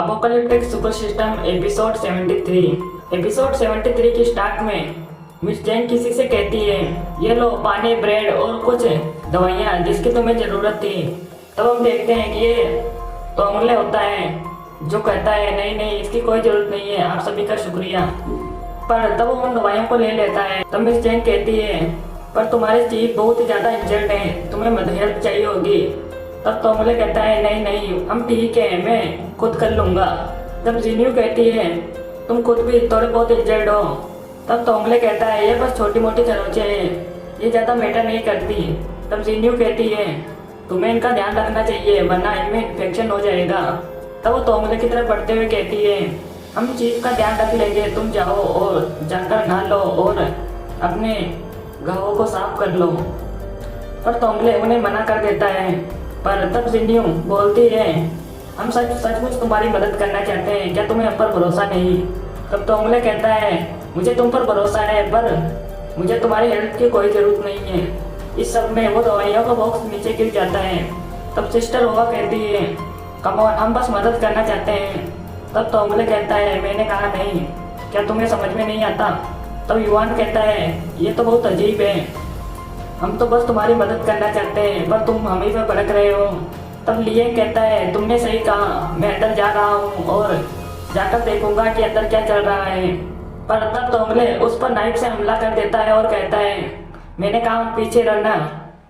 Apocalyptic super system episode 73 की start में miss Jain किसी से कहती है ये लो पानी, ब्रेड और कुछ दवाइयाँ जिसकी तुम्हें ज़रूरत थी। तब हम देखते हैं कि ये तोंगले होता है जो कहता है नहीं नहीं इसकी कोई ज़रूरत नहीं है, आप सभी का शुक्रिया। पर तब वो उन दवाइयों को ले लेता है। तब मिस जैन कहती है पर तुम्हारे चीफ बहुत ही ज़्यादा इंजर्ड हैं, तुम्हें मदद हेल्प चाहिए होगी। तब तोंगले कहता है नहीं नहीं हम ठीक है, मैं खुद कर लूँगा। तब जीन्यू कहती है तुम खुद भी थोड़े बहुत इंजर्ड हो। तब तोंगले कहता है ये बस छोटी मोटी खरोंचें हैं, ये ज़्यादा मैटर नहीं करती। तब जीन्यू कहती है तुम्हें इनका ध्यान रखना चाहिए वरना इनमें इन्फेक्शन हो जाएगा। तब वो तोंगले की तरफ बढ़ते हुए कहती है हम चीफ का ध्यान रख लेंगे, तुम जाओ और जाकर नहा लो और अपने घावों को साफ कर लो। पर तोंगले उन्हें मना कर देता है। पर तब जीन्यू बोलती है हम सचमुच तुम्हारी मदद करना चाहते हैं, क्या तुम्हें हम पर भरोसा नहीं। तब तोंगले कहता है मुझे तुम पर भरोसा है पर मुझे तुम्हारी हेल्प की कोई ज़रूरत नहीं है। इस सब में वो दवाइयों का बॉक्स नीचे गिर जाता है। तब सिस्टर होगा कहती है कम ऑन हम बस मदद करना चाहते हैं। तब तोंगले कहता है मैंने कहा नहीं, क्या तुम्हें समझ में नहीं आता। तब युवान कहता है ये तो बहुत अजीब है, हम तो बस तुम्हारी मदद करना चाहते हैं पर तुम हम ही पर भड़क रहे हो। तब लिएंग कहता है तुमने सही कहा, मैं अंदर जा रहा हूँ और जाकर देखूंगा कि अंदर क्या चल रहा है। पर तब तोंगले उस पर नाइफ से हमला कर देता है और कहता है मैंने कहा पीछे रहना,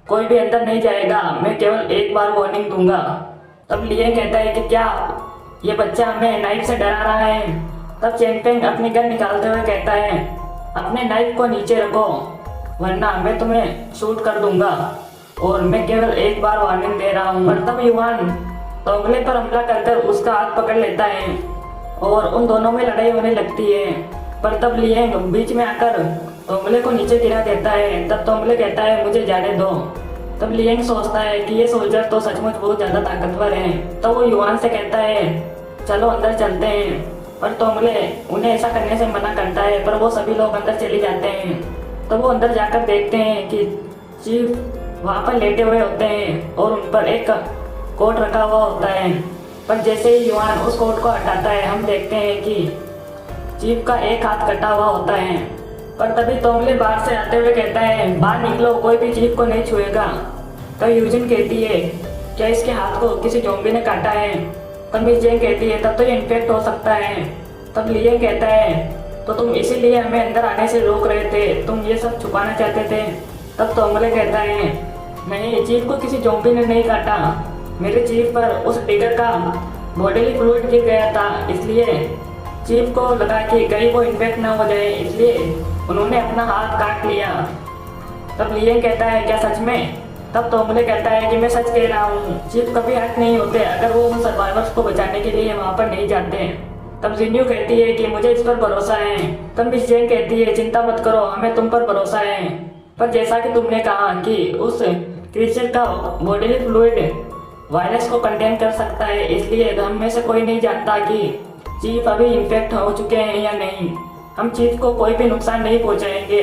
कोई भी अंदर नहीं जाएगा, मैं केवल एक बार वार्निंग दूंगा। तब लिएंग कहता है कि क्या ये बच्चा हमें नाइफ से डरा रहा है। तब चेनपेंग अपनी गन निकालते हुए कहता है अपने नाइफ को नीचे रखो वरना मैं तुम्हें शूट कर दूंगा और मैं केवल एक बार वार्निंग दे रहा हूँ। पर तब युवान तोंगले पर हमला कर उसका हाथ पकड़ लेता है और उन दोनों में लड़ाई होने लगती है। पर तब लिएंग बीच में आकर तोंगले को नीचे गिरा देता है। तब तोंगले कहता है मुझे जाने दो। तब लिएंग सोचता है कि ये सोल्जर तो सचमुच बहुत ज़्यादा ताकतवर हैं। तब वो युवान से कहता है चलो अंदर चलते हैं। पर तोंगले उन्हें ऐसा करने से मना करता है पर वो सभी लोग अंदर चले जाते हैं। तब वो अंदर जाकर देखते हैं कि चीफ वहाँ पर लेटे हुए होते हैं और उन पर एक कोट रखा हुआ होता है। पर जैसे ही युवान उस कोट को हटाता है हम देखते हैं कि चीफ का एक हाथ कटा हुआ होता है। पर तभी तोंगले बाहर से आते हुए कहता है बाहर निकलो, कोई भी चीफ को नहीं छुएगा। तब यूजिन कहती है क्या इसके हाथ को किसी ज़ॉम्बी ने काटा है। तब मिस जैन कहती है तब तो ये इन्फेक्ट हो सकता है। तब लिएंग कहता है तो तुम इसीलिए हमें अंदर आने से रोक रहे थे, तुम ये सब छुपाना चाहते थे। तब तोंगले कहता है नहीं, चीफ को किसी ज़ॉम्बी ने नहीं काटा, मेरे चीफ पर उस डिगर का बॉडीली फ्लूइड गिर गया था, इसलिए चीफ को लगा कि कहीं वो इन्फेक्ट ना हो जाए इसलिए उन्होंने अपना हाथ काट लिया। तब लिएंग कहता है क्या सच में। तब तोंगले कहता है कि मैं सच कह रहा हूँ, चीफ कभी हर्ट नहीं होते अगर वो उन सर्वाइवर्स को बचाने के लिए वहाँ पर नहीं जाते। तब जीन्यू कहती है कि मुझे इस पर भरोसा है। तब मिस जैन कहती है चिंता मत करो, हमें तुम पर भरोसा है। पर जैसा कि तुमने कहा कि उस क्रीचर का बॉडीली फ्लूइड वायरस को कंटेन कर सकता है, इसलिए हम में से कोई नहीं जानता कि चीफ अभी इन्फेक्ट हो चुके हैं या नहीं। हम चीफ को कोई भी नुकसान नहीं पहुंचाएंगे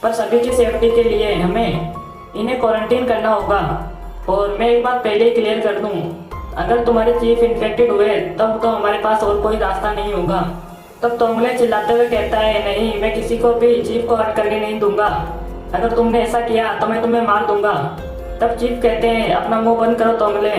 पर सभी की सेफ्टी के लिए हमें इन्हें क्वारंटीन करना होगा। और मैं एक बात पहले ही क्लियर कर दूं, अगर तुम्हारे चीफ इन्फेक्टेड हुए तब तो हमारे पास और कोई रास्ता नहीं होगा। तब तोंगले चिल्लाते हुए कहता है नहीं, मैं किसी को भी चीफ को हर्ट करने नहीं दूंगा, अगर तुमने ऐसा किया तो मैं तुम्हें मार दूंगा। तब चीफ कहते हैं अपना मुंह बंद करो तोंगले,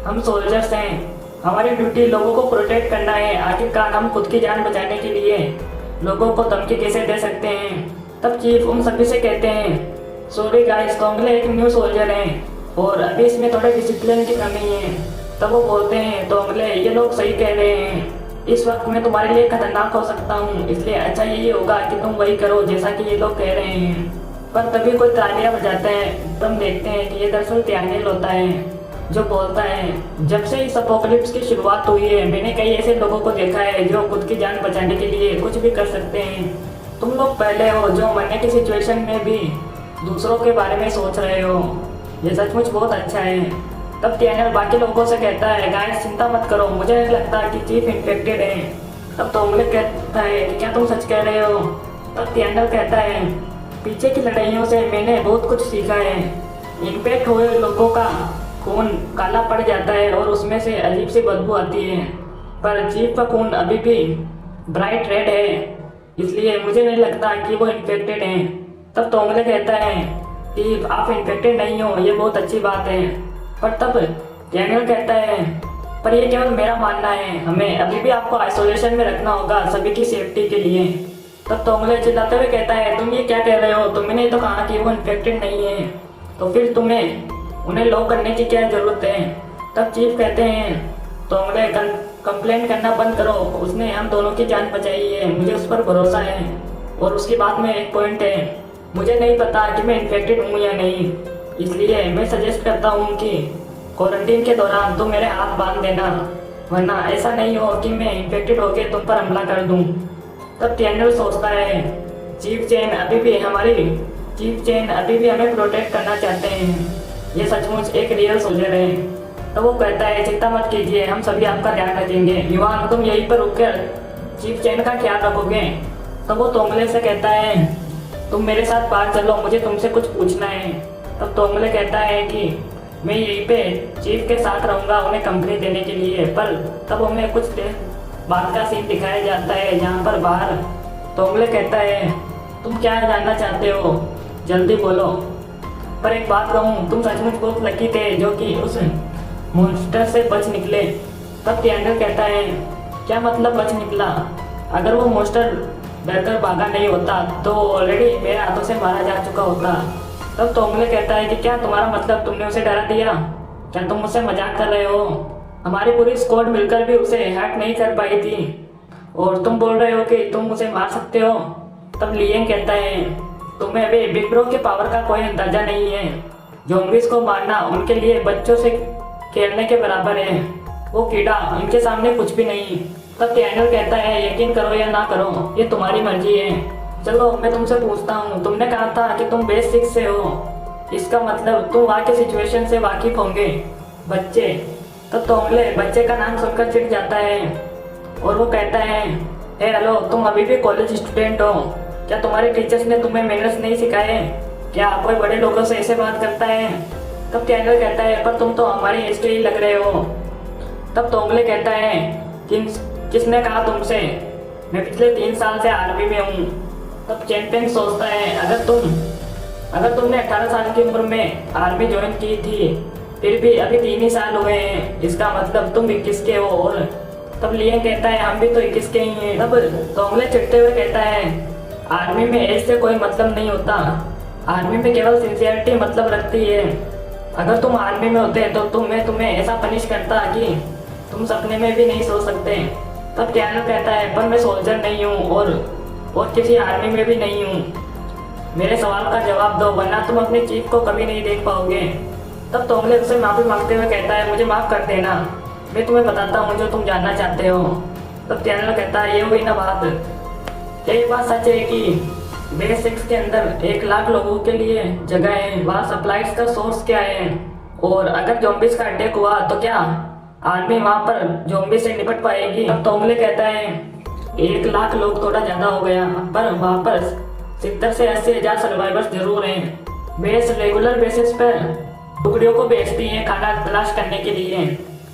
हम सोल्जर्स हैं, हमारी ड्यूटी लोगों को प्रोटेक्ट करना है, आखिरकार हम खुद की जान बचाने के लिए लोगों को धमकी कैसे दे सकते हैं। तब चीफ उन सभी से कहते हैं सॉरी गाइस, तोंगले एक न्यू सोल्जर हैं और अभी इसमें थोड़े डिसिप्लिन की कमी है। तब वो बोलते हैं तोंगले ये लोग सही कह रहे हैं, इस वक्त मैं तुम्हारे लिए खतरनाक हो सकता हूँ, इसलिए अच्छा यही होगा कि तुम वही करो जैसा कि ये लोग कह रहे हैं। पर तभी कोई तालियां बजाते हैं। तब देखते हैं कि ये दरअसल त्यानियल होता है जो बोलता है जब से इस अपोकलिप्स की शुरुआत हुई है मैंने कई ऐसे लोगों को देखा है जो खुद की जान बचाने के लिए कुछ भी कर सकते हैं। तुम लोग पहले हो जो मरने की सिचुएशन में भी दूसरों के बारे में सोच रहे हो, ये सचमुच बहुत अच्छा है। तब त्यानियल बाकी लोगों से कहता है गाइस चिंता मत करो, मुझे नहीं लगता कि चीफ इन्फेक्टेड है। तब तोंगले कहता है कि क्या तुम सच कह रहे हो। तब त्यानियल कहता है पीछे की लड़ाइयों से मैंने बहुत कुछ सीखा है, इन्फेक्ट हुए लोगों का खून काला पड़ जाता है और उसमें से अजीब सी बदबू आती है। पर चीफ का खून अभी भी ब्राइट रेड है, इसलिए मुझे नहीं लगता कि वो इन्फेक्टेड हैं। तब तोंगले कहता है कि आप इन्फेक्टेड नहीं हो, ये बहुत अच्छी बात है। पर तब डैनियल कहता है पर ये केवल मेरा मानना है, हमें अभी भी आपको आइसोलेशन में रखना होगा सभी की सेफ्टी के लिए। तब तोंगले चिल्लाते हुए कहता है तुम ये क्या कह रहे हो, तुमने तो कहा कि वो इन्फेक्टेड नहीं है, तो फिर तुम्हें उन्हें लॉक करने की क्या ज़रूरत है। तब चीफ कहते हैं तोंगले कंप्लेंट करना बंद करो, उसने हम दोनों की जान बचाई है, मुझे उस पर भरोसा है। और उसकी बात में एक पॉइंट है, मुझे नहीं पता कि मैं इन्फेक्टेड हूँ या नहीं, इसलिए मैं सजेस्ट करता हूँ कि क्वारंटीन के दौरान तुम मेरे हाथ बांध देना, वरना ऐसा नहीं हो कि मैं इन्फेक्टेड होकर तुम पर हमला कर दूँ। तब डैनियल सोचता है चीफ चेन अभी भी हमें प्रोटेक्ट करना चाहते हैं, ये सचमुच एक रियल सोल्जर है। तो वो कहता है चिंता मत कीजिए, हम सभी आपका ध्यान रखेंगे, युवान तुम यहीं पर रुककर चीफ चेन का ख्याल रखोगे। तो वो तोंगले से कहता है तुम मेरे साथ बाहर चलो, मुझे तुमसे कुछ पूछना है। तब तोंगले कहता है कि मैं यहीं पे चीफ के साथ रहूँगा उन्हें कंपनी देने के लिए। पर तब हमें कुछ देर बाद का सीन दिखाया जाता है जहाँ पर बाहर तोंगले कहता है तुम क्या जानना चाहते हो, जल्दी बोलो। पर एक बात कहूँ, तुम सचमुच बहुत लकी थे जो कि उस मॉन्स्टर से बच निकले। तब डैनियल कहता है क्या मतलब बच निकला, अगर वो मॉन्स्टर डरकर भागा नहीं होता तो ऑलरेडी मेरे हाथों से मारा जा चुका होता। तब तोंगले कहता है कि क्या तुम्हारा मतलब तुमने उसे डरा दिया, क्या तुम मुझसे मजाक कर रहे हो, हमारी पूरी स्क्वाड मिलकर भी उसे हैक नहीं कर पाई थी और तुम बोल रहे हो कि तुम उसे मार सकते हो। तब लिएंग कहता है तुम्हें अभी बिग ब्रो के पावर का कोई अंदाजा नहीं है, ज़ॉम्बीज़ को मारना उनके लिए बच्चों से खेलने के बराबर है, वो कीड़ा इनके सामने कुछ भी नहीं। तब डैनियल कहता है यकीन करो या ना करो ये तुम्हारी मर्जी है। चलो मैं तुमसे पूछता हूँ, तुमने कहा था कि तुम बेस 6 से हो, इसका मतलब तुम वहाँ के सिचुएशन से वाकिफ होंगे। बच्चे, तो तोंगले बच्चे का नाम सुनकर चिढ़ जाता है और वो कहता है हेलो तुम अभी भी कॉलेज स्टूडेंट हो, क्या तुम्हारे टीचर्स ने तुम्हें मैनर्स नहीं सिखाए, क्या कोई बड़े लोगों से ऐसे बात करता है। तब डैनियल कहता है पर तुम तो हमारी एज के ही लग रहे हो। तब तोंगले कहता है किसने कहा तुमसे, मैं पिछले 3 साल से आर्मी में हूँ। तब चैंपियन सोचता है अगर तुमने 18 साल की उम्र में आर्मी ज्वाइन की थी फिर भी अभी 3 ही साल हुए हैं, इसका मतलब तुम 21 के हो। और तब लिएंग कहता है हम भी तो 21 के ही हैं। तब तोंगले चिढ़ते हुए कहता है आर्मी में एज से कोई मतलब नहीं होता, आर्मी में केवल सिंसियरिटी मतलब रखती है, अगर तुम आर्मी में होते तो मैं तुम्हें ऐसा पनिश करता कि तुम सपने में भी नहीं सोच सकते। तब डैनियल कहता है पर मैं सोल्जर नहीं हूँ और किसी आर्मी में भी नहीं हूँ, मेरे सवाल का जवाब दो वरना तुम अपने चीफ को कभी नहीं देख पाओगे। तब तोंगले उससे माफ़ी मांगते हुए कहता है मुझे माफ़ कर देना, मैं तुम्हें बताता हूँ जो तुम जानना चाहते हो। तब डैनियल कहता है ये हुई ना बात, क्या ये बात सच है कि बेस 6 के अंदर 1 लाख लोगों के लिए जगह है, वहाँ सप्लाईज का सोर्स क्या है, और अगर ज़ॉम्बीज़ का अटैक हुआ तो क्या आर्मी वहाँ पर ज़ॉम्बी से निपट पाएगी। अब तोंगले कहता है 1 लाख लोग थोड़ा ज़्यादा हो गया, पर वहाँ पर 70 से 80 हज़ार सर्वाइवर्स जरूर हैं। बेस रेगुलर बेसिस पर टुकड़ियों को बेचती है खाना तलाश करने के लिए,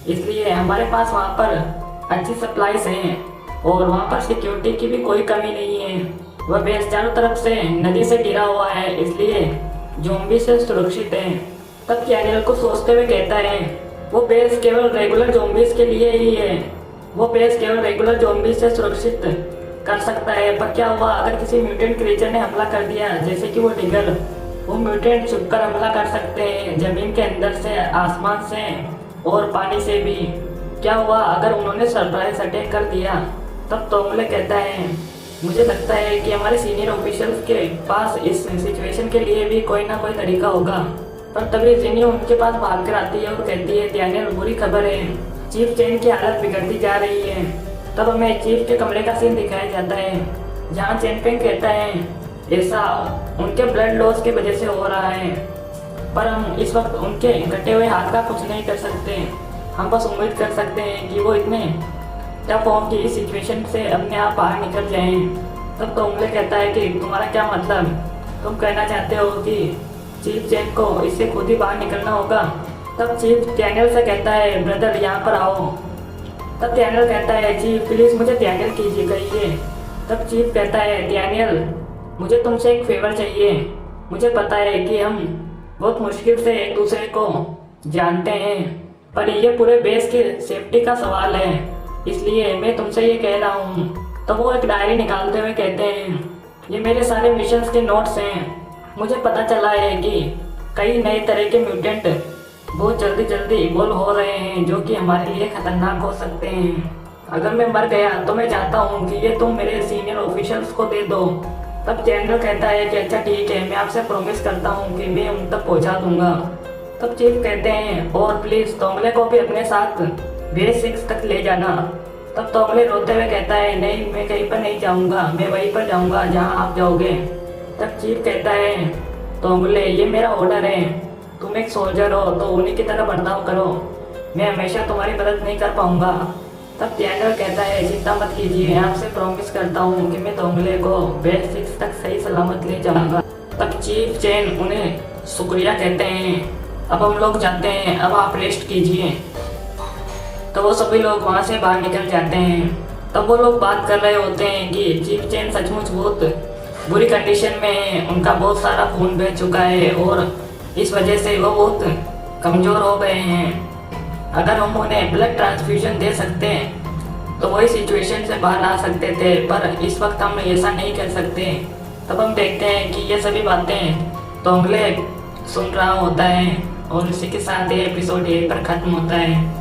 इसलिए हमारे पास वहाँ पर अच्छी सप्लाईज हैं और वहाँ पर सिक्योरिटी की भी कोई कमी नहीं है। वह बेस चारों तरफ से नदी से घिरा हुआ है, इसलिए ज़ॉम्बी से सुरक्षित है। तब डैनियल को सोचते हुए कहता है वो बेस केवल रेगुलर ज़ॉम्बीज़ के लिए ही है, वो बेस केवल रेगुलर ज़ॉम्बी से सुरक्षित कर सकता है, पर क्या हुआ अगर किसी म्यूटेंट क्रीचर ने हमला कर दिया, जैसे कि वो डिगर, वो म्यूटेंट छुपकर हमला कर सकते हैं ज़मीन के अंदर से, आसमान से और पानी से भी। क्या हुआ अगर उन्होंने सरप्राइज अटैक कर दिया। तब तोंगले कहता है मुझे लगता है कि हमारे सीनियर ऑफिशियल्स के पास इस सिचुएशन के लिए भी कोई ना कोई तरीका होगा। पर तभी जिनी उनके पास भाग कर आती है और कहती है डैनियल बुरी खबर है, चीफ चेन की हालत बिगड़ती जा रही है। तब हमें चीफ के कमरे का सीन दिखाया जाता है जहाँ चैंपियन कहता है ऐसा उनके ब्लड लॉस की वजह से हो रहा है, पर हम इस वक्त उनके कटे हुए हाथ का कुछ नहीं कर सकते, हम बस उम्मीद कर सकते हैं कि वो इतने टफ हो कि इस सिचुएशन से अपने आप बाहर निकल जाएं। तब तोंगले कहता है कि तुम्हारा क्या मतलब, तुम कहना चाहते हो कि चीफ चेन को इससे खुद ही बाहर निकलना होगा। तब चीफ डैनियल से कहता है ब्रदर यहाँ पर आओ। तब डैनियल कहता है चीफ प्लीज़ मुझे डैनियल कीजिए कहिए। तब चीफ कहता है डैनियल मुझे तुमसे एक फेवर चाहिए। मुझे पता है कि हम बहुत मुश्किल से एक दूसरे को जानते हैं, पर ये पूरे बेस की सेफ्टी का सवाल है, इसलिए मैं तुमसे ये कह रहा हूँ। तो वो एक डायरी निकालते हुए कहते हैं ये मेरे सारे मिशंस के नोट्स हैं। मुझे पता चला है कि कई नए तरह के म्यूटेंट बहुत जल्दी इवॉल्व हो रहे हैं जो कि हमारे लिए खतरनाक हो सकते हैं। अगर मैं मर गया तो मैं चाहता हूँ कि ये तुम मेरे सीनियर ऑफिशियल्स को दे दो। तब जनरल कहता है कि अच्छा ठीक है, मैं आपसे प्रॉमिस करता हूँ कि मैं उन तक पहुँचा दूंगा। तब चीफ कहते हैं और प्लीज़ तोंगले को भी अपने साथ बेस 6 तक ले जाना। तब तोंगले रोते हुए कहता है नहीं, मैं कहीं पर नहीं जाऊँगा, मैं वहीं पर जाऊँगा जहाँ आप जाओगे। तब चीफ कहता है तोंगले ये मेरा ऑर्डर है, तुम एक सोल्जर हो तो उन्हीं की तरह बर्ताव करो, मैं हमेशा तुम्हारी मदद नहीं कर पाऊँगा। तब डैनियल कहता है चिंता मत कीजिए, आपसे प्रॉमिस करता हूँ कि मैं तोंगले को बेस 6 तक सही सलामत ले जाऊँगा। तब चीफ चैन उन्हें शुक्रिया कहते हैं, अब हम लोग जाते हैं, अब आप रेस्ट कीजिए। तो वो सभी लोग वहाँ से बाहर निकल जाते हैं। तब वो लोग बात कर रहे होते हैं कि चीफ चैन सचमुच बहुत बुरी कंडीशन में है, उनका बहुत सारा खून बह चुका है और इस वजह से वो बहुत कमज़ोर हो गए हैं। अगर हम उन्हें ब्लड ट्रांसफ्यूजन दे सकते तो वही सिचुएशन से बाहर आ सकते थे, पर इस वक्त हम ऐसा नहीं कर सकते। तब हम देखते हैं कि ये सभी बातें तोंगले सुन रहा होता है और इसी के साथ ये एपिसोड यहीं पर ख़त्म होता है।